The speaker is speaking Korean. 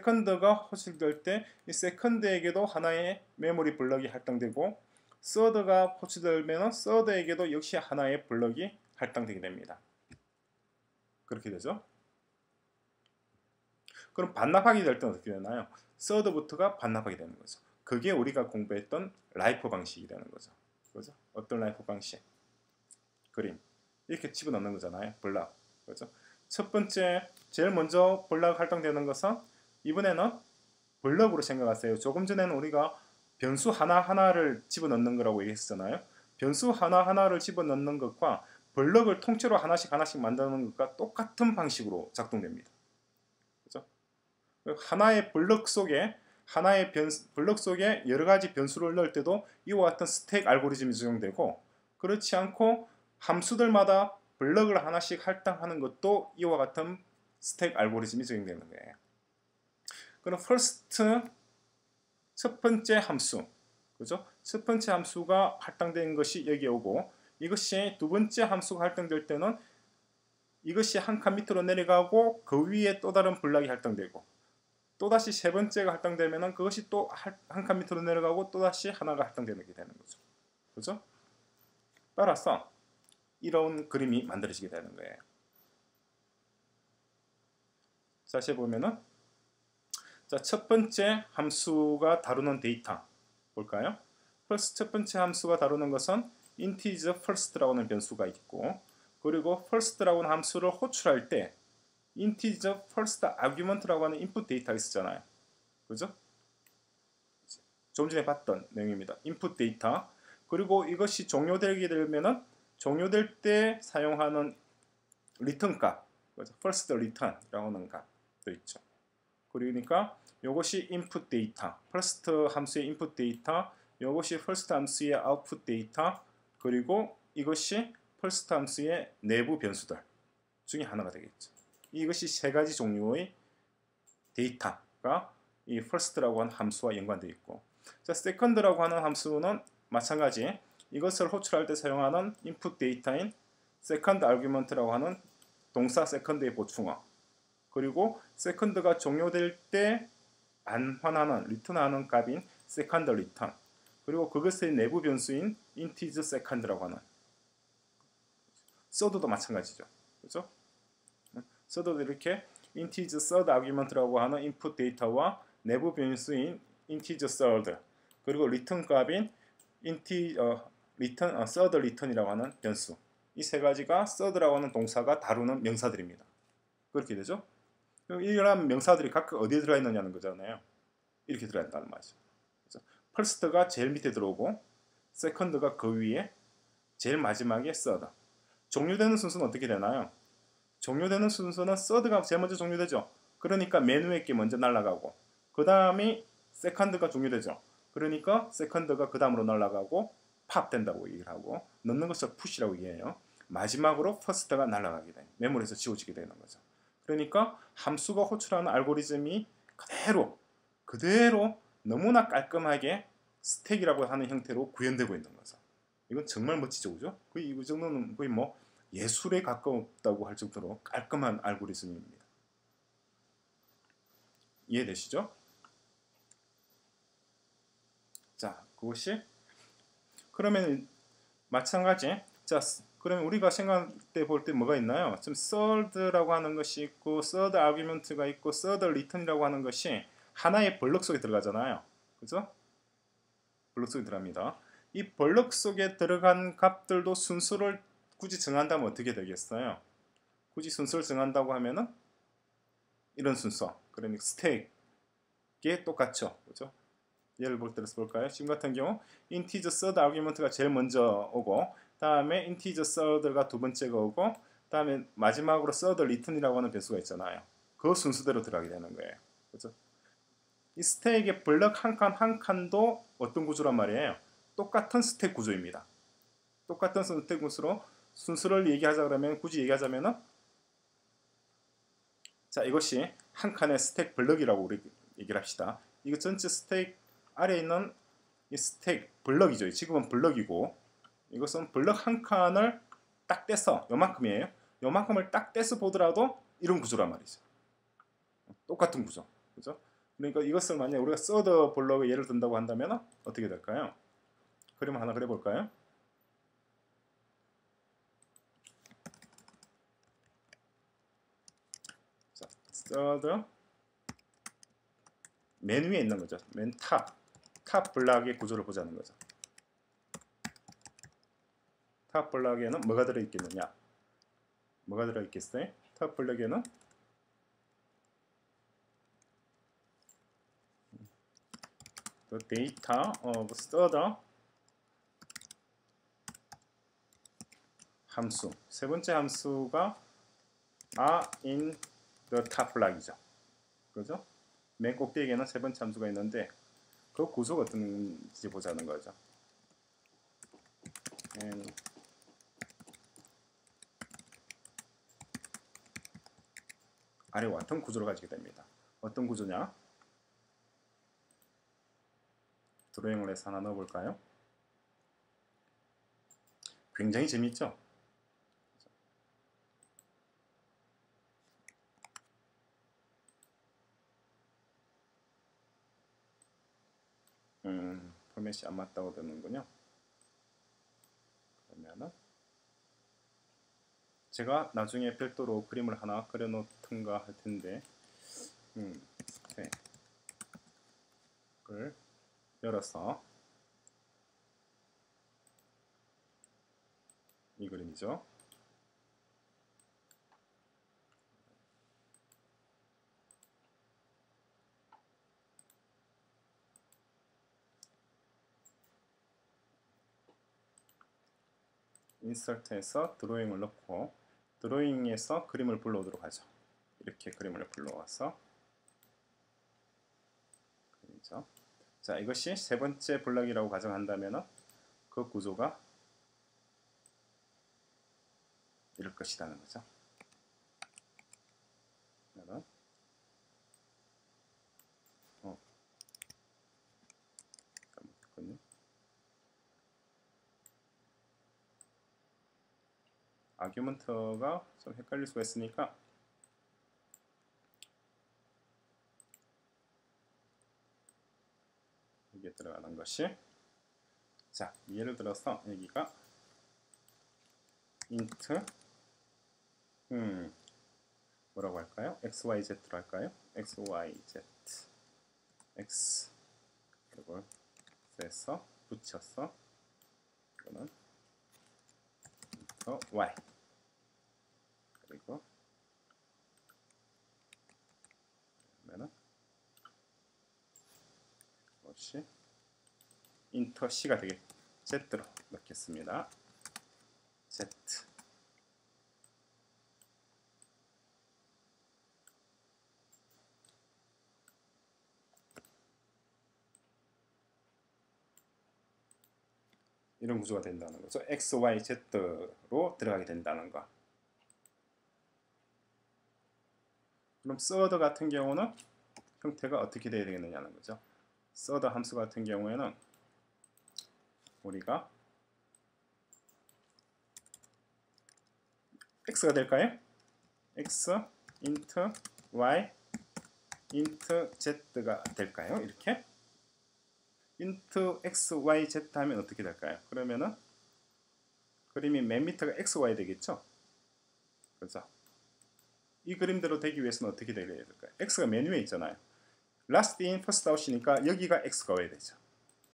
세컨드가 호출될 때 이 세컨드에게도 하나의 메모리 블럭이 할당되고 서드가 호출되면 서드에게도 역시 하나의 블럭이 할당되게 됩니다. 그렇게 되죠. 그럼 반납하게 될 때는 어떻게 되나요? 서드부터가 반납하게 되는 거죠. 그게 우리가 공부했던 라이프 방식이 되는 거죠. 그죠? 어떤 라이프 방식? 그림. 이렇게 집어넣는 거잖아요. 블럭. 그죠? 첫 번째, 제일 먼저 블럭 할당되는 것은 이번에는 블럭으로 생각하세요. 조금 전에는 우리가 변수 하나하나를 집어넣는 거라고 얘기했잖아요. 변수 하나하나를 집어넣는 것과 블럭을 통째로 하나씩 만드는 것과 똑같은 방식으로 작동됩니다. 그죠? 하나의 블럭 속에 블럭 속에 여러 가지 변수를 넣을 때도 이와 같은 스택 알고리즘이 적용되고, 그렇지 않고 함수들마다 블럭을 하나씩 할당하는 것도 이와 같은 스택 알고리즘이 적용되는 거예요. 그럼 first 첫 번째 함수, 그죠? 첫 번째 함수가 할당된 것이 여기에 오고, 이것이 두 번째 함수가 할당될 때는 이것이 한 칸 밑으로 내려가고 그 위에 또 다른 블럭이 할당되고, 또다시 세 번째가 할당되면 그것이 또 한 칸 밑으로 내려가고 또다시 하나가 할당되게 되는 거죠. 그죠? 따라서 이런 그림이 만들어지게 되는 거예요. 다시 보면은, 자, 첫 번째 함수가 다루는 데이터 볼까요? 첫 번째 함수가 다루는 것은 integer first라고 하는 변수가 있고, 그리고 first라고 하는 함수를 호출할 때 integer first argument라고 하는 input 데이터가 있었잖아요. 그죠? 좀 전에 봤던 내용입니다. input 데이터. 그리고 이것이 종료되게 되면은 종료될 때 사용하는 return 값, first return이라고 하는 값도 있죠. 그러니까 이것이 input 데이터, first 함수의 input 데이터, 이것이 first 함수의 output 데이터, 그리고 이것이 first 함수의 내부 변수들 중에 하나가 되겠죠. 이것이 세 가지 종류의 데이터가 이 first라고 하는 함수와 연관되어 있고, 자, second라고 하는 함수는 마찬가지 이것을 호출할 때 사용하는 input 데이터인 second argument라고 하는 동사 second의 보충어, 그리고 second가 종료될 때 반환하는 리턴하는 값인 second return, 그리고 그것의 내부 변수인 integer second라고 하는 서드도 마찬가지죠. 그렇죠? 서드도 이렇게 integer third argument라고 하는 input 데이터와 내부 변수인 integer third, 그리고 return 값인 third return이라고 하는 변수, 이 세 가지가 third라고 하는 동사가 다루는 명사들입니다. 그렇게 되죠? 그럼 이러한 명사들이 각각 어디에 들어있느냐는 거잖아요. 이렇게 들어있다는 말이죠. first가 제일 밑에 들어오고 second가 그 위에, 제일 마지막에 third. 종료되는 순서는 어떻게 되나요? 종료되는 순서는 third가 제일 먼저 종료되죠. 그러니까 맨 위에 게 먼저 날아가고, 그 다음이 second가 종료되죠. 그러니까 second가 그 다음으로 날아가고 팝 된다고 얘기를 하고, 넣는 것을 push라고 얘기해요. 마지막으로 first가 날아가게 돼요. 메모리에서 지워지게 되는 거죠. 그러니까 함수가 호출하는 알고리즘이 그대로 너무나 깔끔하게 스택이라고 하는 형태로 구현되고 있는 거죠. 이건 정말 멋지죠, 그죠? 거의 이 정도는 거의 뭐 예술에 가까웠다고 할 정도로 깔끔한 알고리즘입니다. 이해되시죠? 자, 그것이 그러면 마찬가지. 자, 그러면 우리가 생각할 때 볼 때 뭐가 있나요? 지금 third라고 하는 것이 있고 third argument가 있고 third return이라고 하는 것이 하나의 블럭 속에 들어가잖아요. 그죠? 블럭 속에 들어갑니다. 이 블럭 속에 들어간 값들도 순서를 굳이 정한다면 어떻게 되겠어요? 굳이 순서를 정한다고 하면은 이런 순서. 그러니까 스택에 똑같죠. 그죠? 예를 들어서 볼까요? 지금 같은 경우 integer third argument가 제일 먼저 오고, 다음에 integer third가 두 번째가 오고, 다음에 마지막으로 third return이라고 하는 변수가 있잖아요. 그 순서대로 들어가게 되는 거예요. 그죠? 이 스택의 블럭 한 칸 한 칸도 어떤 구조란 말이에요? 똑같은 스택 구조입니다. 똑같은 스택 구조로 순서를 얘기하자 그러면, 굳이 얘기하자면은, 자, 이것이 한 칸의 스택 블럭이라고 우리 얘기를 합시다. 이거 전체 스택 아래에 있는 이 스택 블럭이죠. 지금은 블럭이고, 이것은 블럭 한 칸을 딱 떼서, 요만큼이에요. 요만큼을 딱 떼서 보더라도 이런 구조란 말이죠. 똑같은 구조. 그죠? 그러니까 이것을 만약 우리가 서드 블럭에 예를 든다고 한다면 어떻게 될까요? 그림 하나 그려볼까요? 자, 서드 맨 위에 있는 거죠. 맨 탑 블락의 구조를 보자는 거죠. 탑 블락에는 뭐가 들어있겠느냐? 뭐가 들어있겠어요? 탑 블락에는 the data of server 함수. 세 번째 함수가 are in the top block이죠. 그죠? 맨 꼭대기에는 세 번째 함수가 있는데 그 구조가 어떤지 보자는 거죠. 아래와 같은 구조를 가지게 됩니다. 어떤 구조냐? 드로잉을 해서 하나 넣어볼까요? 굉장히 재밌죠? 포맷이 안 맞다고 되는군요. 그러면은 제가 나중에 별도로 그림을 하나 그려놓든가 할 텐데 스택을 열어서 이 그림이죠. 인서트에서 드로잉을 넣고 드로잉에서 그림을 불러오도록 하죠. 이렇게 그림을 불러와서 그림이죠. 자, 이것이 세 번째 블럭이라고 가정한다면 그 구조가 이럴 것이라는 거죠. 그러면 잘못했군요. 아규먼트가 좀 헷갈릴 수가 있으니까 여기에 들어가는 것이 자, 예를 들어서 여기가 int 뭐라고 할까요? xyz로 할까요? xyz x 이걸 해서 붙여서 이거는 y 그리고 그러면은 이것이 인터 c가 되게 z로 넣겠습니다. z 이런 구조가 된다는 거죠. x, y, z로 들어가게 된다는 거. 그럼 서드 같은 경우는 형태가 어떻게 되어야 되겠느냐는 거죠. 서드 함수 같은 경우에는 우리가 x가 될까요? x, int, y, int, z가 될까요? 이렇게 int x, y, z 하면 어떻게 될까요? 그러면은 그림이 맨 밑에가 x, y 되겠죠? 그죠? 이 그림대로 되기 위해서는 어떻게 되어야 될까요? x가 맨 위에 있잖아요. last in, first out이니까 여기가 x가 와야 되죠.